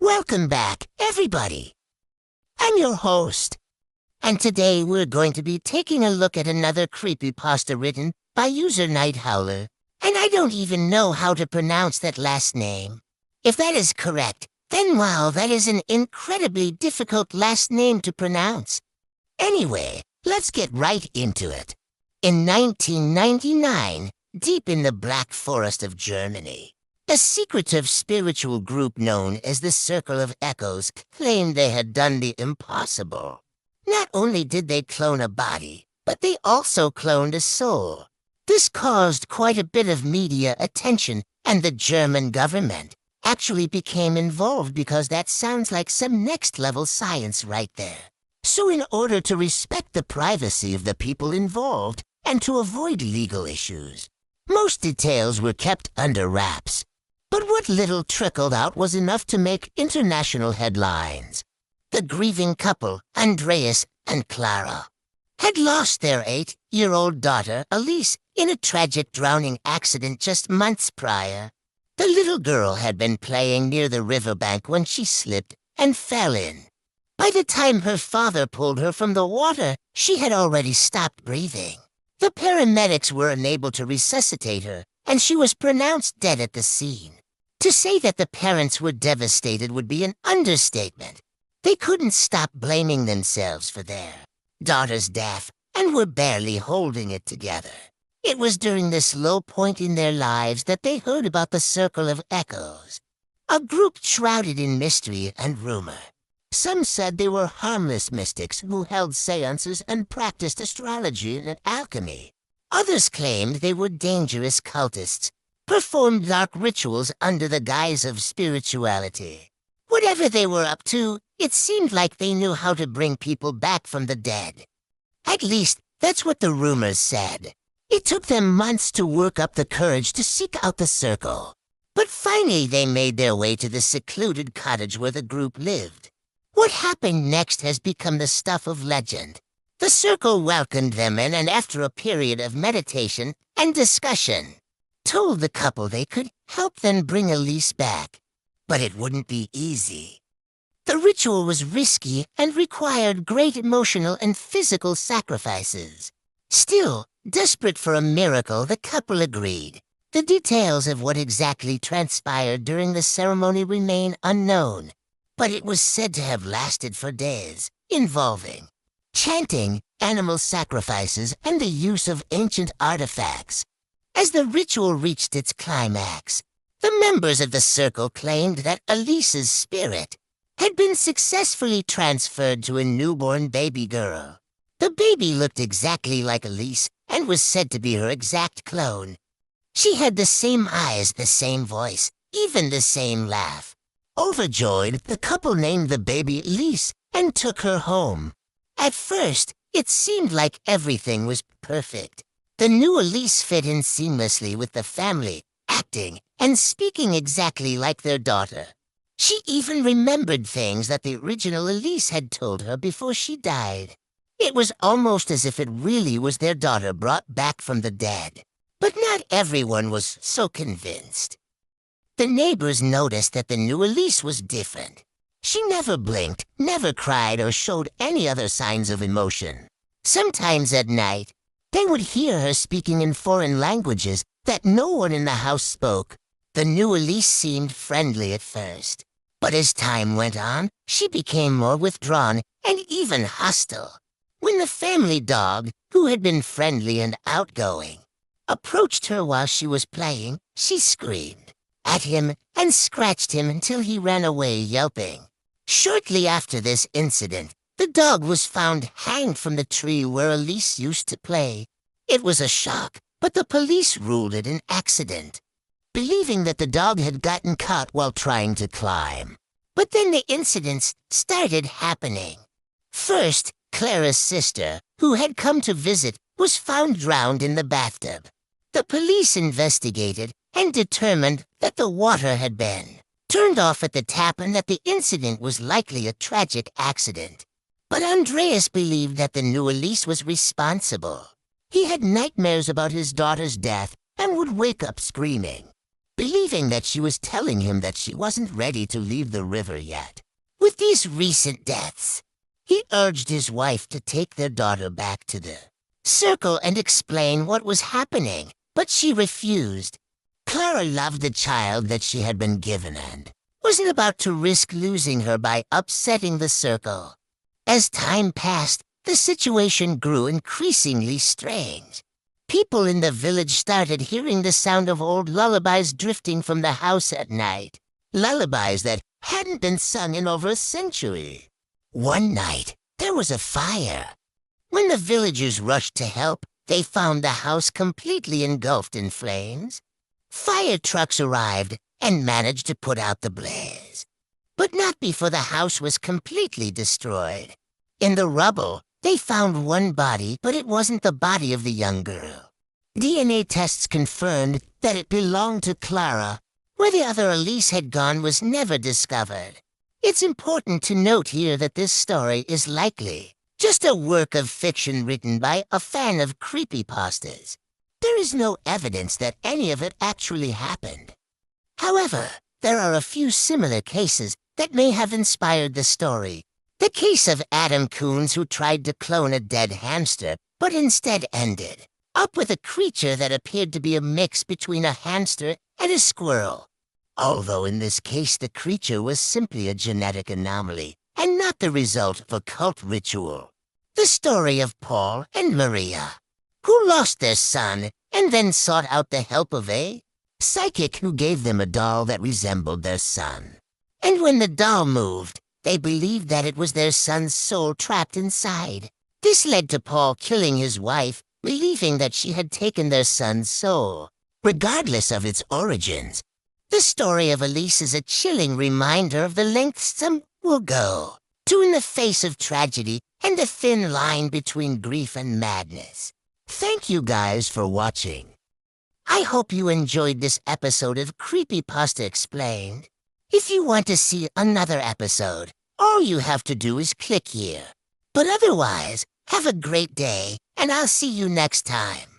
Welcome back, everybody. I'm your host, and today we're going to be taking a look at another creepypasta written by user Night Howler, and I don't even know how to pronounce that last name. If that is correct, then wow, that is an incredibly difficult last name to pronounce. Anyway, let's get right into it. In 1999, deep in the Black Forest of Germany, a secretive spiritual group known as the Circle of Echoes claimed they had done the impossible. Not only did they clone a body, but they also cloned a soul. This caused quite a bit of media attention, and the German government actually became involved because that sounds like some next-level science right there. So in order to respect the privacy of the people involved and to avoid legal issues, most details were kept under wraps. But what little trickled out was enough to make international headlines. The grieving couple, Andreas and Clara, had lost their 8-year-old daughter, Elise, in a tragic drowning accident just months prior. The little girl had been playing near the riverbank when she slipped and fell in. By the time her father pulled her from the water, she had already stopped breathing. The paramedics were unable to resuscitate her, and she was pronounced dead at the scene. To say that the parents were devastated would be an understatement. They couldn't stop blaming themselves for their daughter's death and were barely holding it together. It was during this low point in their lives that they heard about the Circle of Echoes, a group shrouded in mystery and rumor. Some said they were harmless mystics who held seances and practiced astrology and alchemy. Others claimed they were dangerous cultists, performed dark rituals under the guise of spirituality. Whatever they were up to, it seemed like they knew how to bring people back from the dead. At least, that's what the rumors said. It took them months to work up the courage to seek out the circle. But finally they made their way to the secluded cottage where the group lived. What happened next has become the stuff of legend. The circle welcomed them in, and after a period of meditation and discussion, told the couple they could help them bring Elise back. But it wouldn't be easy. The ritual was risky and required great emotional and physical sacrifices. Still, desperate for a miracle, the couple agreed. The details of what exactly transpired during the ceremony remain unknown, but it was said to have lasted for days, involving chanting, animal sacrifices, and the use of ancient artifacts. As the ritual reached its climax, the members of the circle claimed that Elise's spirit had been successfully transferred to a newborn baby girl. The baby looked exactly like Elise and was said to be her exact clone. She had the same eyes, the same voice, even the same laugh. Overjoyed, the couple named the baby Elise and took her home. At first, it seemed like everything was perfect. The new Elise fit in seamlessly with the family, acting and speaking exactly like their daughter. She even remembered things that the original Elise had told her before she died. It was almost as if it really was their daughter brought back from the dead. But not everyone was so convinced. The neighbors noticed that the new Elise was different. She never blinked, never cried, or showed any other signs of emotion. Sometimes at night, they would hear her speaking in foreign languages that no one in the house spoke. The new Elise seemed friendly at first, but as time went on, she became more withdrawn and even hostile. When the family dog, who had been friendly and outgoing, approached her while she was playing, she screamed at him and scratched him until he ran away yelping. Shortly after this incident, the dog was found hanged from the tree where Elise used to play. It was a shock, but the police ruled it an accident, believing that the dog had gotten caught while trying to climb. But then the incidents started happening. First, Clara's sister, who had come to visit, was found drowned in the bathtub. The police investigated and determined that the water had been turned off at the tap and that the incident was likely a tragic accident. But Andreas believed that the new Elise was responsible. He had nightmares about his daughter's death and would wake up screaming. believing that she was telling him that she wasn't ready to leave the river yet. With these recent deaths, he urged his wife to take their daughter back to the circle and explain what was happening, but she refused. Clara loved the child that she had been given and wasn't about to risk losing her by upsetting the circle. As time passed, the situation grew increasingly strange. People in the village started hearing the sound of old lullabies drifting from the house at night. Lullabies that hadn't been sung in over a century. One night, there was a fire. When the villagers rushed to help, they found the house completely engulfed in flames. Fire trucks arrived and managed to put out the blaze. But not before the house was completely destroyed. In the rubble, they found one body, but it wasn't the body of the young girl. DNA tests confirmed that it belonged to Clara. Where the other Elise had gone was never discovered. It's important to note here that this story is likely just a work of fiction written by a fan of creepypastas. There is no evidence that any of it actually happened. However, there are a few similar cases that may have inspired the story. The case of Adam Coons, who tried to clone a dead hamster, but instead ended up with a creature that appeared to be a mix between a hamster and a squirrel. Although in this case the creature was simply a genetic anomaly and not the result of a cult ritual. The story of Paul and Maria, who lost their son and then sought out the help of a psychic who gave them a doll that resembled their son. And when the doll moved, they believed that it was their son's soul trapped inside. This led to Paul killing his wife, believing that she had taken their son's soul. Regardless of its origins, the story of Elise is a chilling reminder of the lengths some will go to in the face of tragedy and the thin line between grief and madness. Thank you guys for watching. I hope you enjoyed this episode of Creepypasta Explained. If you want to see another episode, all you have to do is click here. But otherwise, have a great day, and I'll see you next time.